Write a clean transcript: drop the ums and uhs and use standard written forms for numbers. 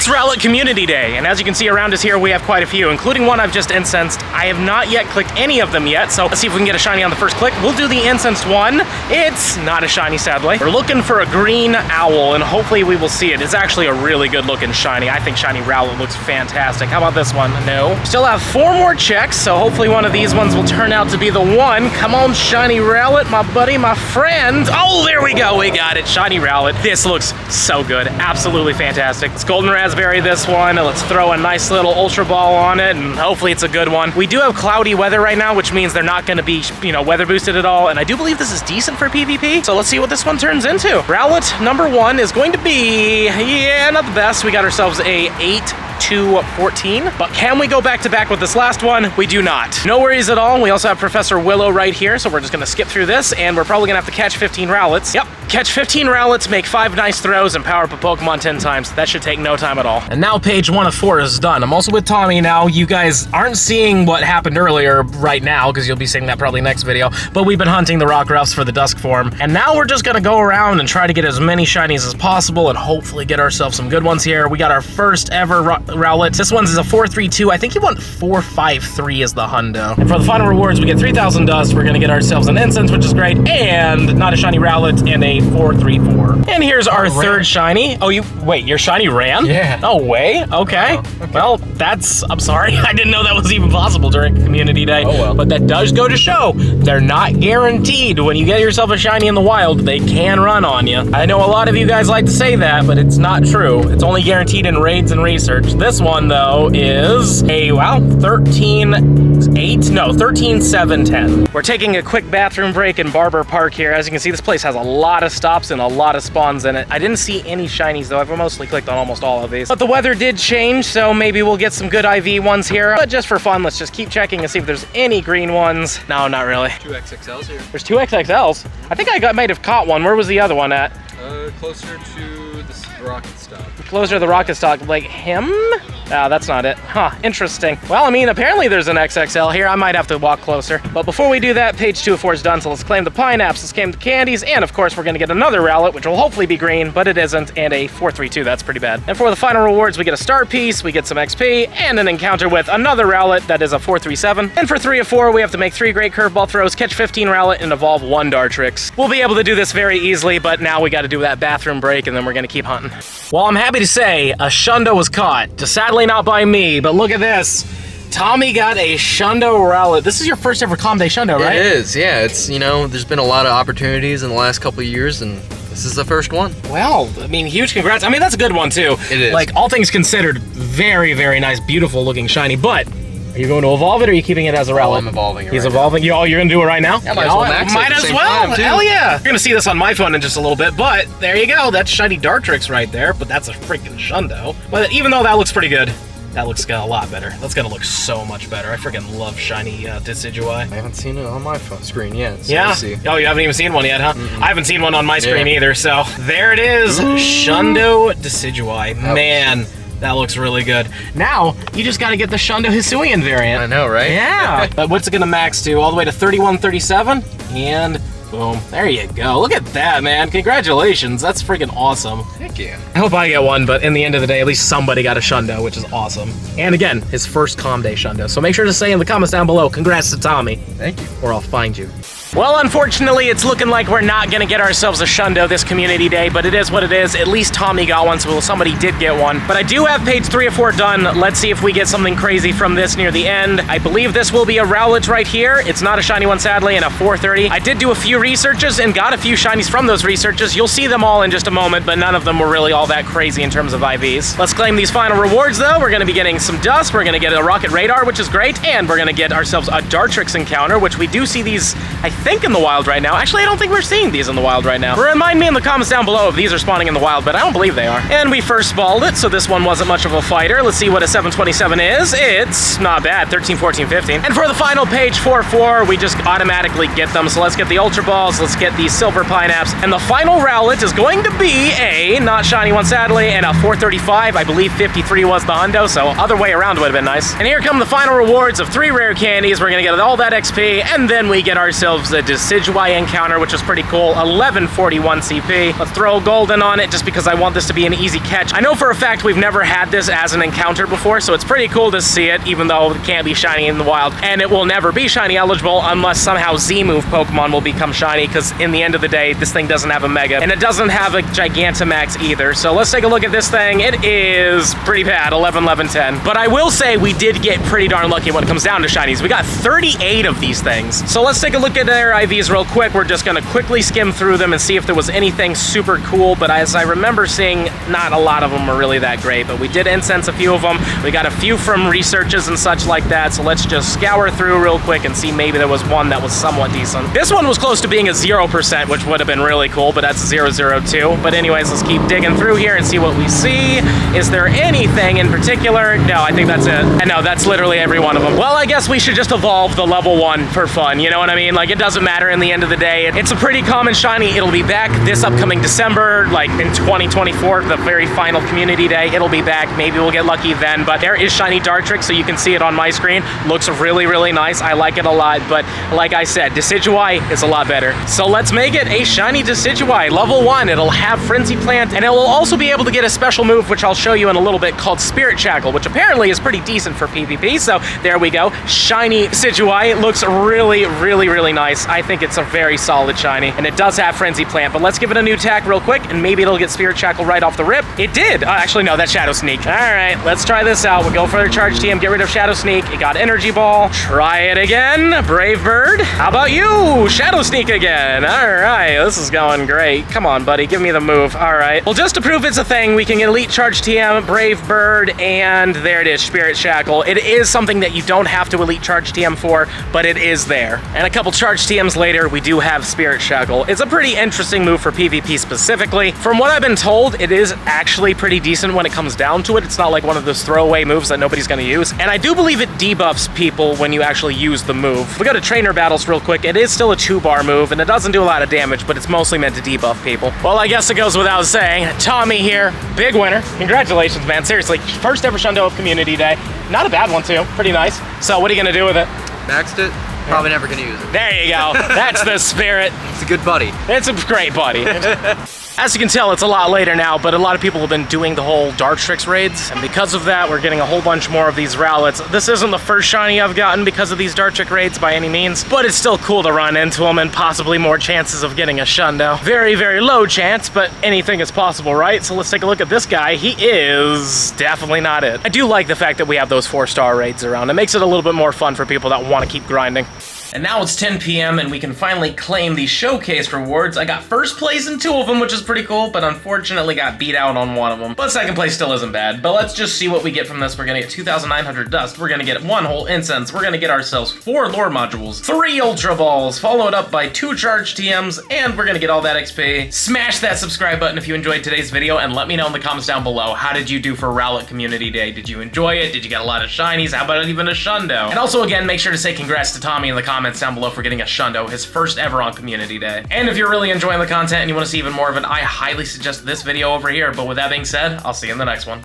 It's Rowlet Community Day, and as you can see around us here, we have quite a few, including one I've just incensed. I have not yet clicked any of them yet, so let's see if we can get a shiny on the first click. We'll do the incensed one. It's not a shiny, sadly. We're looking for a green owl, and hopefully we will see it. It's actually a really good looking shiny. I think Shiny Rowlet looks fantastic. How about this one? No. Still have 4 more checks, so hopefully one of these ones will turn out to be the one. Come on, Shiny Rowlet, my buddy, my friend. Oh, there we go. We got it. Shiny Rowlet. This looks so good. Absolutely fantastic. It's golden raspberry, this one. Let's throw a nice little ultra ball on it, and hopefully it's a good one. We do have cloudy weather right now, which means they're not going to be, weather boosted at all, and I do believe this is decent for PvP, so let's see what this one turns into. Rowlet number 1 is going to be, not the best. We got ourselves a 8-14, but can we go back to back with this last one? We do not. No worries at all. We also have Professor Willow right here, so we're just gonna skip through this, and we're probably gonna have to catch 15 Rowlets. Yep, catch 15 Rowlets, make 5 nice throws, and power up a Pokemon 10 times. That should take no time at all. And now page 1 of 4 is done. I'm also with Tommy now. You guys aren't seeing what happened earlier right now, because you'll be seeing that probably next video, but we've been hunting the rock ruffs for the dusk form, and now we're just gonna go around and try to get as many shinies as possible, and hopefully get ourselves some good ones here. We got our first ever Rowlet. This one's is a 432. I think you want 453 as the hundo. And for the final rewards, we get 3,000 dust. We're gonna get ourselves an incense, which is great, and not a shiny Rowlet, and a 434. And here's our third shiny. Oh, wait, your shiny ran? Yeah. No way. Okay. Oh, okay. Well, I'm sorry. I didn't know that was even possible during Community Day. Oh, well. But that does go to show they're not guaranteed. When you get yourself a shiny in the wild, they can run on you. I know a lot of you guys like to say that, but it's not true. It's only guaranteed in raids and research. This one, though, is a, 13-7-10. We're taking a quick bathroom break in Barber Park here. As you can see, this place has a lot of stops and a lot of spawns in it. I didn't see any shinies, though. I've mostly clicked on almost all of these. But the weather did change, so maybe we'll get some good IV ones here. But just for fun, let's just keep checking and see if there's any green ones. No, not really. 2 XXLs here. There's 2 XXLs. I think I might have caught one. Where was the other one at? Closer to the rocket stop. Closer to the rocket stock, like him? Ah, that's not it. Huh, interesting. Well, I mean, apparently there's an XXL here. I might have to walk closer. But before we do that, page 2 of 4 is done, so let's claim the pineapples, let's claim the candies, and of course we're gonna get another Rowlet, which will hopefully be green, but it isn't, and a 432, that's pretty bad. And for the final rewards, we get a star piece, we get some XP, and an encounter with another Rowlet that is a 437. And for 3 of 4, we have to make 3 great curveball throws, catch 15 Rowlet, and evolve 1 Dartrix. We'll be able to do this very easily, but now we gotta do that bathroom break, and then we're gonna keep hunting. Well, I'm happy to say a Shundo was caught. Just sadly not by me, but look at this. Tommy got a Shundo Rowlet. This is your first ever Calm Day Shundo, right? It is, yeah. It's, there's been a lot of opportunities in the last couple of years, and this is the first one. Well, I mean, huge congrats. I mean, that's a good one, too. It is. Like, all things considered, very, very nice, beautiful looking shiny, but are you going to evolve it, or are you keeping it as a Rowlet? Oh, I'm evolving it. He's evolving. You're going to do it right now? Yeah, might as well max it Might at the as same well. time, too. Hell yeah. You're going to see this on my phone in just a little bit, but there you go. That's shiny Dartrix right there, but that's a freaking Shundo. But even though that looks pretty good, that looks a lot better. That's going to look so much better. I freaking love shiny Decidueye. I haven't seen it on my phone screen yet. So yeah? We'll see. Oh, you haven't even seen one yet, huh? Mm-mm. I haven't seen one on my screen either, so there it is. Shundo Decidueye. Man. That looks really good. Now, you just gotta get the Shundo Hisuian variant. I know, right? Yeah. But what's it gonna max to? All the way to 3137? And boom, there you go. Look at that, man. Congratulations. That's freaking awesome. Heck yeah. I hope I get one, but in the end of the day, at least somebody got a Shundo, which is awesome. And again, his first Calm Day Shundo. So make sure to say in the comments down below, congrats to Tommy. Thank you. Or I'll find you. Well, unfortunately, it's looking like we're not gonna get ourselves a Shundo this Community Day, but it is what it is. At least Tommy got one, so somebody did get one. But I do have page 3 of 4 done. Let's see if we get something crazy from this near the end. I believe this will be a Rowlet right here. It's not a shiny one, sadly, and a 430. I did do a few researches and got a few shinies from those researches. You'll see them all in just a moment, but none of them were really all that crazy in terms of IVs. Let's claim these final rewards, though. We're gonna be getting some dust. We're gonna get a Rocket Radar, which is great, and we're gonna get ourselves a Dartrix encounter, which we do see these, I think, in the wild right now. Actually, I don't think we're seeing these in the wild right now. Remind me in the comments down below if these are spawning in the wild, but I don't believe they are. And we first balled it, so this one wasn't much of a fighter. Let's see what a 727 is. It's not bad, 13, 14, 15. And for the final page 4-4, we just automatically get them. So let's get the Ultra Balls, let's get these Silver Pineapps, and the final Rowlet is going to be a not shiny one, sadly, and a 435. I believe 53 was the hundo, so other way around would have been nice. And here come the final rewards of 3 rare candies. We're gonna get all that XP, and then we get ourselves is a Decidueye encounter, which is pretty cool. 1141 CP. Let's throw a golden on it just because I want this to be an easy catch. I know for a fact we've never had this as an encounter before, so it's pretty cool to see it, even though it can't be shiny in the wild. And it will never be shiny eligible unless somehow Z-move Pokemon will become shiny, because in the end of the day, this thing doesn't have a Mega, and it doesn't have a Gigantamax either. So let's take a look at this thing. It is pretty bad, 11, 11, 10. But I will say we did get pretty darn lucky when it comes down to shinies. We got 38 of these things. So let's take a look at their IVs real quick. We're just gonna quickly skim through them and see if there was anything super cool, but as I remember seeing, not a lot of them were really that great, but we did incense a few of them. We got a few from researches and such like that, so let's just scour through real quick and see maybe there was one that was somewhat decent. This one was close to being a 0%, which would have been really cool, but that's 002. But anyways, let's keep digging through here and see what we see. Is there anything in particular? No, I think that's it. And no, that's literally every one of them. Well, I guess we should just evolve the level 1 for fun, you know what I mean? Like, it doesn't matter in the end of the day. It's a pretty common shiny. It'll be back this upcoming December, like in 2024, the very final community day. It'll be back. Maybe we'll get lucky then, but there is shiny Dartrix, so you can see it on my screen. Looks really, really nice. I like it a lot, but like I said, Decidueye is a lot better. So let's make it a shiny Decidueye, level 1. It'll have Frenzy Plant, and it will also be able to get a special move, which I'll show you in a little bit, called Spirit Shackle, which apparently is pretty decent for PvP. So there we go. Shiny Decidueye. It looks really, really, really nice. I think it's a very solid shiny, and it does have Frenzy Plant, but let's give it a new attack real quick, and maybe it'll get Spirit Shackle right off the rip. It did. Actually, no, that's Shadow Sneak. All right, let's try this out. We'll go for a Charge TM, get rid of Shadow Sneak. It got Energy Ball. Try it again. Brave Bird. How about you? Shadow Sneak again. All right, this is going great. Come on, buddy, give me the move. All right. Well, just to prove it's a thing, we can get Elite Charge TM, Brave Bird, and there it is, Spirit Shackle. It is something that you don't have to Elite Charge TM for, but it is there. And a couple Charge TMs later, we do have Spirit Shackle. It's a pretty interesting move for PvP specifically. From what I've been told, it is actually pretty decent when it comes down to it. It's not like one of those throwaway moves that nobody's gonna use. And I do believe it debuffs people when you actually use the move. If we go to trainer battles real quick, it is still a 2-bar move, and it doesn't do a lot of damage, but it's mostly meant to debuff people. Well, I guess it goes without saying, Tommy here, big winner. Congratulations, man. Seriously, first ever Shundo Community Day. Not a bad one, too. Pretty nice. So what are you gonna do with it? Maxed it. Probably never gonna use it. There you go. That's the spirit. It's a good buddy. It's a great buddy. As you can tell, it's a lot later now, but a lot of people have been doing the whole Dartrix raids, and because of that, we're getting a whole bunch more of these Rowlets. This isn't the first shiny I've gotten because of these Dartrix raids by any means, but it's still cool to run into them and possibly more chances of getting a Shundo. Very, very low chance, but anything is possible, right? So let's take a look at this guy. He is definitely not it. I do like the fact that we have those 4-star raids around. It makes it a little bit more fun for people that want to keep grinding. And now it's 10 p.m. and we can finally claim these showcase rewards. I got first place in 2 of them, which is pretty cool, but unfortunately got beat out on 1 of them. But second place still isn't bad. But let's just see what we get from this. We're gonna get 2,900 dust. We're gonna get 1 whole incense. We're gonna get ourselves 4 lore modules, 3 ultra balls, followed up by 2 charge TMs, and we're gonna get all that XP. Smash that subscribe button if you enjoyed today's video, and let me know in the comments down below, how did you do for Rowlet Community Day? Did you enjoy it? Did you get a lot of shinies? How about even a Shundo? And also, again, make sure to say congrats to Tommy in the comments down below for getting a Shundo, his first ever on Community Day. And if you're really enjoying the content and you want to see even more of it, I highly suggest this video over here. But with that being said, I'll see you in the next one.